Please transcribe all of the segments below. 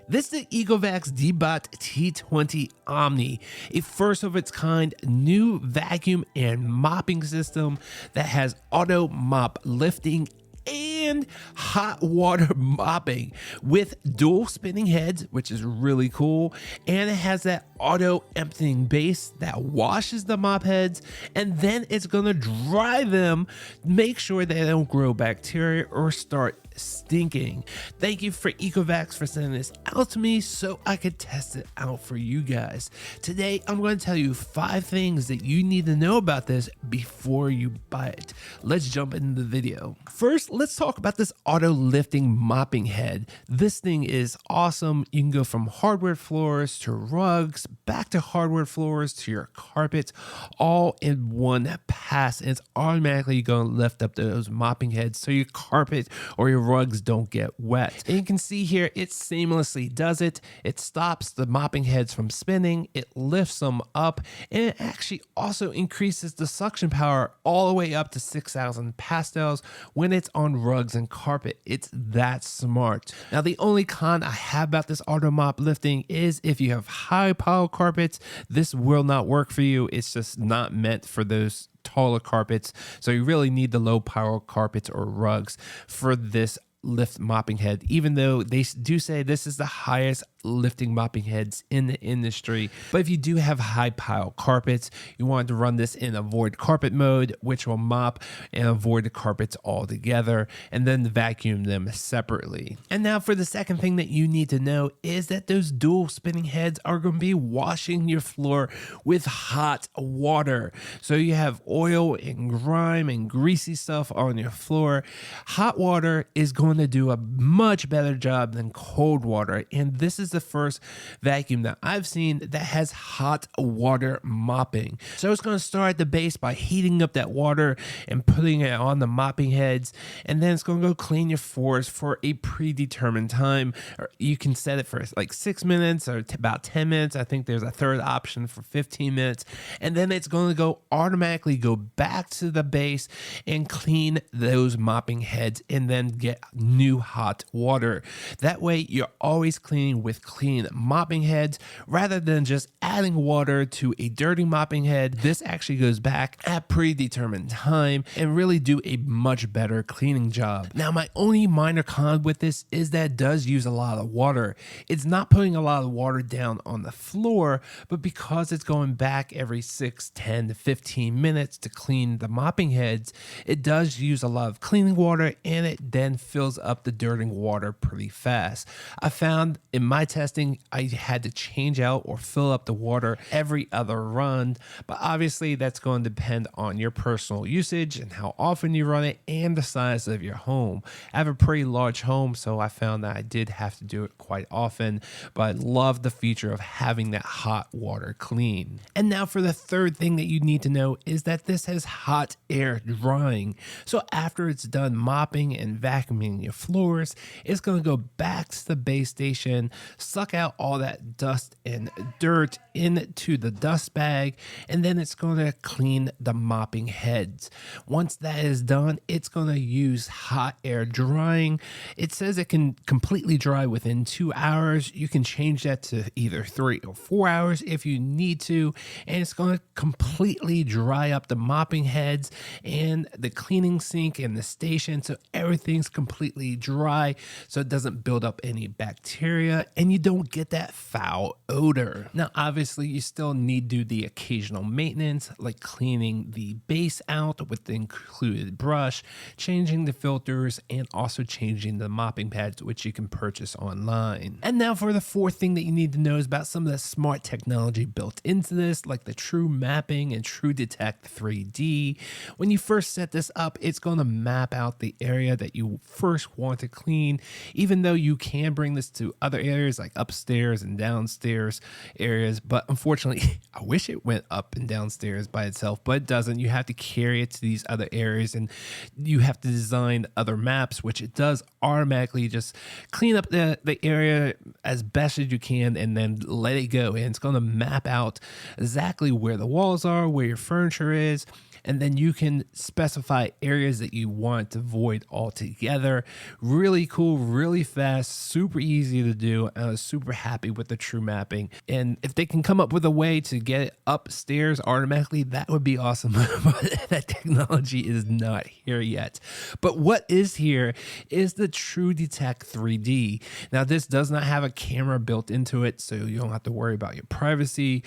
This is the Ecovacs Deebot T-20 OMNI, a first of its kind new vacuum and mopping system that has auto mop lifting and hot water mopping with dual spinning heads, which is really cool. And it has that auto emptying base that washes the mop heads, and then it's gonna dry them, make sure they don't grow bacteria or start stinking. Thank you for Ecovacs for sending this out to me so I could test it out for you guys. Today, I'm going to tell you 5 things that you need to know about this before you buy it. Let's jump into the video. First, let's talk about this auto lifting mopping head. This thing is awesome. You can go from hardwood floors to rugs, back to hardwood floors to your carpets, all in one pass. And it's automatically going to lift up those mopping heads so your carpet or your rugs don't get wet. And you can see here it seamlessly does it. It stops the mopping heads from spinning, it lifts them up, and it actually also increases the suction power all the way up to 6,000 pascals when it's on rugs and carpet. It's that smart. Now, the only con I have about this auto mop lifting is if you have high pile carpets, this will not work for you. It's just not meant for those taller carpets, so you really need the low power carpets or rugs for this lift mopping head, even though they do say this is the highest lifting mopping heads in the industry. But if you do have high pile carpets, you want to run this in avoid carpet mode, which will mop and avoid the carpets altogether, and then vacuum them separately. And now for the second thing that you need to know is that those dual spinning heads are going to be washing your floor with hot water. So you have oil and grime and greasy stuff on your floor. Hot water is going to do a much better job than cold water, and this is the first vacuum that I've seen that has hot water mopping. So it's going to start at the base by heating up that water and putting it on the mopping heads, and then it's going to go clean your floors for a predetermined time. Or you can set it for like 6 minutes or about 10 minutes. I think there's a third option for 15 minutes, and then it's going to go automatically go back to the base and clean those mopping heads and then get new hot water. That way you're always cleaning with clean mopping heads rather than just adding water to a dirty mopping head. This actually goes back at predetermined time and really do a much better cleaning job. Now, my only minor con with this is that it does use a lot of water. It's not putting a lot of water down on the floor, but because it's going back every 6, 10 to 15 minutes to clean the mopping heads, it does use a lot of cleaning water, and it then fills up the dirty water pretty fast. I found in my testing, I had to change out or fill up the water every other run, but obviously that's going to depend on your personal usage and how often you run it and the size of your home. I have a pretty large home, so I found that I did have to do it quite often, but I love the feature of having that hot water clean. And now for the third thing that you need to know is that this has hot air drying. So after it's done mopping and vacuuming your floors, it's going to go back to the base station, suck out all that dust and dirt into the dust bag, and then it's going to clean the mopping heads. Once that is done, it's going to use hot air drying. It says it can completely dry within 2 hours. You can change that to either 3 or 4 hours if you need to, and it's going to completely dry up the mopping heads and the cleaning sink and the station, so everything's completely dry so it doesn't build up any bacteria and you don't get that foul odor. Now, obviously, you still need to do the occasional maintenance like cleaning the base out with the included brush, changing the filters, and also changing the mopping pads, which you can purchase online. And now for the fourth thing that you need to know is about some of the smart technology built into this, like the True Mapping and TrueDetect 3D. When you first set this up, it's going to map out the area that you first want to clean, even though you can bring this to other areas like upstairs and downstairs areas. But unfortunately, I wish it went up and downstairs by itself, but it doesn't. You have to carry it to these other areas, and you have to design other maps, which it does automatically just clean up the area as best as you can and then let it go. And it's going to map out exactly where the walls are, where your furniture is, and then you can specify areas that you want to void altogether. Really cool, really fast, super easy to do. I was super happy with the True Mapping, and if they can come up with a way to get it upstairs automatically, that would be awesome. But that technology is not here yet. But what is here is the TrueDetect 3D. Now, this does not have a camera built into it, so you don't have to worry about your privacy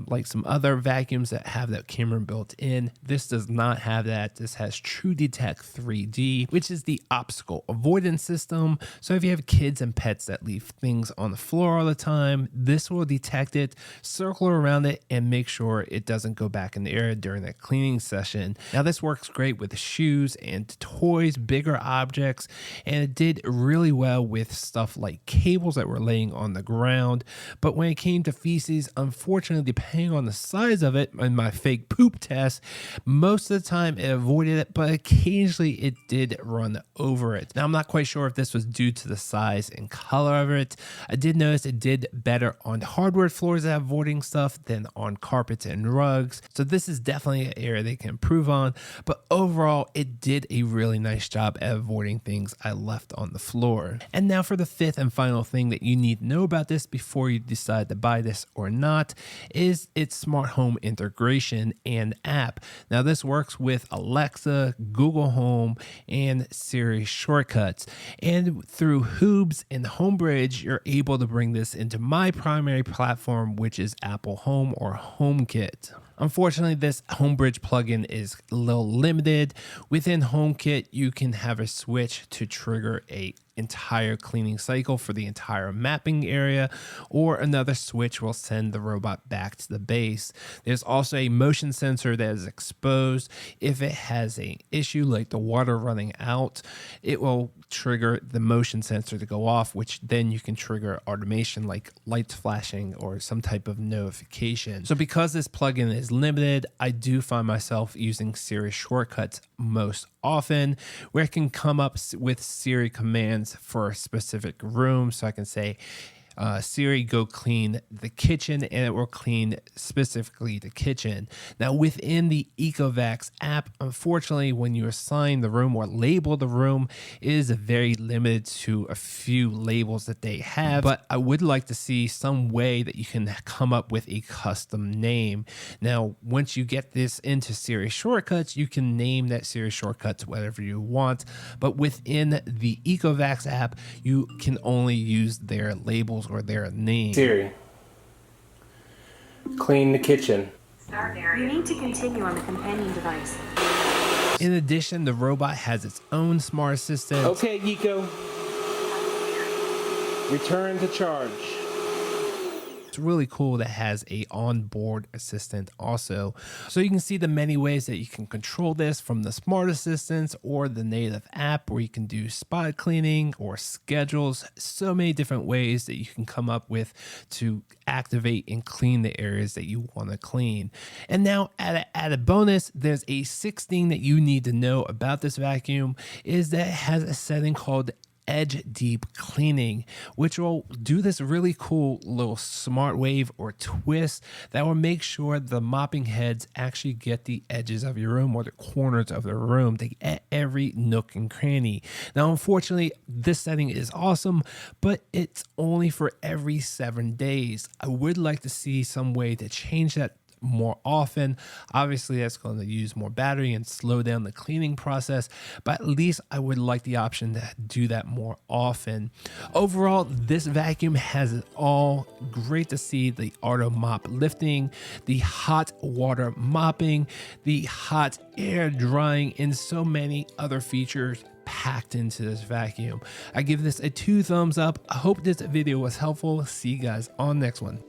like some other vacuums that have that camera built in. This does not have that. This has TrueDetect 3D, which is the obstacle avoidance system. So if you have kids and pets that leave things on the floor all the time, this will detect it, circle around it, and make sure it doesn't go back in the area during that cleaning session. Now, this works great with shoes and toys, bigger objects, and it did really well with stuff like cables that were laying on the ground. But when it came to feces, unfortunately, depending on the size of it, in my fake poop test, most of the time it avoided it, but occasionally it did run over it. Now, I'm not quite sure if this was due to the size and color of it. I did notice it did better on hardwood floors at avoiding stuff than on carpets and rugs. So this is definitely an area they can improve on, but overall it did a really nice job at avoiding things I left on the floor. And now for the fifth and final thing that you need to know about this before you decide to buy this or not is its smart home integration and app. Now, this works with Alexa, Google Home, and Siri Shortcuts. And through Hoobs and HomeBridge, you're able to bring this into my primary platform, which is Apple Home or HomeKit. Unfortunately, this HomeBridge plugin is a little limited. Within HomeKit, you can have a switch to trigger a entire cleaning cycle for the entire mapping area, or another switch will send the robot back to the base. There's also a motion sensor that is exposed. If it has an issue like the water running out, it will trigger the motion sensor to go off, which then you can trigger automation like lights flashing or some type of notification. So because this plugin is limited, I do find myself using Siri Shortcuts most often, where I can come up with Siri commands for a specific room. So I can say, Siri, go clean the kitchen, and it will clean specifically the kitchen. Now, within the Ecovacs app, unfortunately, when you assign the room or label the room, it is very limited to a few labels that they have, but I would like to see some way that you can come up with a custom name. Now, once you get this into Siri Shortcuts, you can name that Siri Shortcuts whatever you want, but within the Ecovacs app, you can only use their labels or their name. Siri, clean the kitchen. You need to continue on the companion device. In addition, the robot has its own smart assistant. Okay, Yiko. Return to charge. It's really cool that has a onboard assistant also. So you can see the many ways that you can control this from the smart assistants or the native app, where you can do spot cleaning or schedules. So many different ways that you can come up with to activate and clean the areas that you want to clean. And now at a bonus, there's a sixth thing that you need to know about this vacuum is that it has a setting called edge deep cleaning, which will do this really cool little smart wave or twist that will make sure the mopping heads actually get the edges of your room or the corners of the room. They get every nook and cranny. Now, unfortunately, this setting is awesome, but it's only for every 7 days. I would like to see some way to change that more often. Obviously, that's going to use more battery and slow down the cleaning process, but at least I would like the option to do that more often. Overall, this vacuum has it all. Great to see the auto mop lifting, the hot water mopping, the hot air drying, and so many other features packed into this vacuum. I give this a 2 thumbs up. I hope this video was helpful. See you guys on the next one.